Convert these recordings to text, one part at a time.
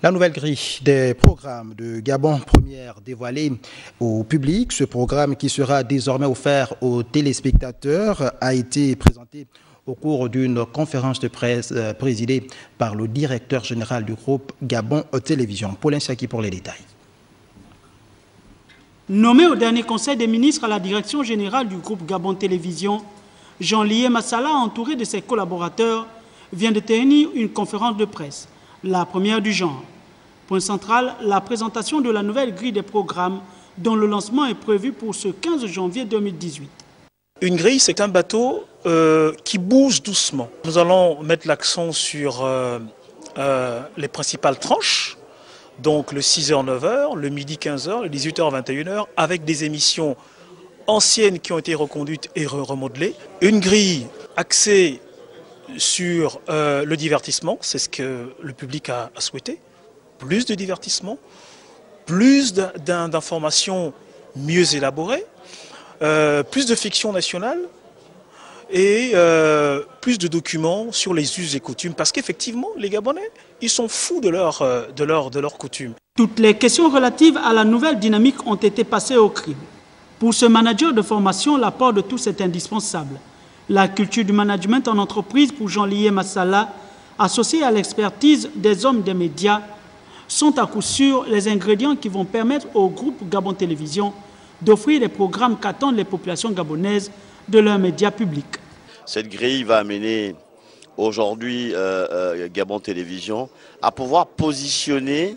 La nouvelle grille des programmes de Gabon Première dévoilée au public, ce programme qui sera désormais offert aux téléspectateurs a été présenté au cours d'une conférence de presse présidée par le directeur général du groupe Gabon Télévision. Paulin Chaki pour les détails. Nommé au dernier conseil des ministres à la direction générale du groupe Gabon Télévision, Jean-Lié Massala, entouré de ses collaborateurs, vient de tenir une conférence de presse, la première du genre. Point central, la présentation de la nouvelle grille des programmes dont le lancement est prévu pour ce 15 janvier 2018. Une grille, c'est un bateau qui bouge doucement. Nous allons mettre l'accent sur les principales tranches, donc le 6h-9h, le midi 15h, le 18h-21h, avec des émissions anciennes qui ont été reconduites et remodelées. Une grille axée sur le divertissement, c'est ce que le public a souhaité. Plus de divertissement, plus d'informations mieux élaborées, plus de fiction nationale et plus de documents sur les us et coutumes. Parce qu'effectivement, les Gabonais, ils sont fous de leurs coutumes. Toutes les questions relatives à la nouvelle dynamique ont été passées au crible. Pour ce manager de formation, l'apport de tous est indispensable. La culture du management en entreprise pour Jean-Lié Massala, associée à l'expertise des hommes des médias, sont à coup sûr les ingrédients qui vont permettre au groupe Gabon Télévision d'offrir les programmes qu'attendent les populations gabonaises de leurs médias publics. Cette grille va amener aujourd'hui Gabon Télévision à pouvoir positionner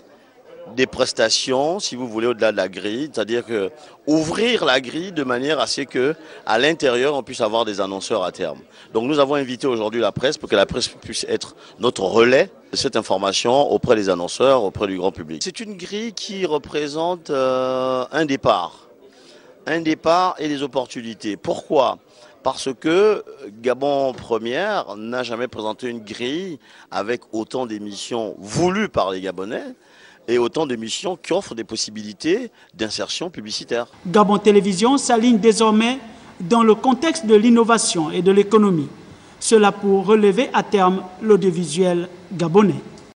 des prestations, si vous voulez, au-delà de la grille, c'est-à-dire que ouvrir la grille de manière à ce que, à l'intérieur, on puisse avoir des annonceurs à terme. Donc nous avons invité aujourd'hui la presse pour que la presse puisse être notre relais de cette information auprès des annonceurs, auprès du grand public. C'est une grille qui représente un départ et des opportunités. Pourquoi ? Parce que Gabon Première n'a jamais présenté une grille avec autant d'émissions voulues par les Gabonais et autant d'émissions qui offrent des possibilités d'insertion publicitaire. Gabon Télévision s'aligne désormais dans le contexte de l'innovation et de l'économie. Cela pour relever à terme l'audiovisuel gabonais.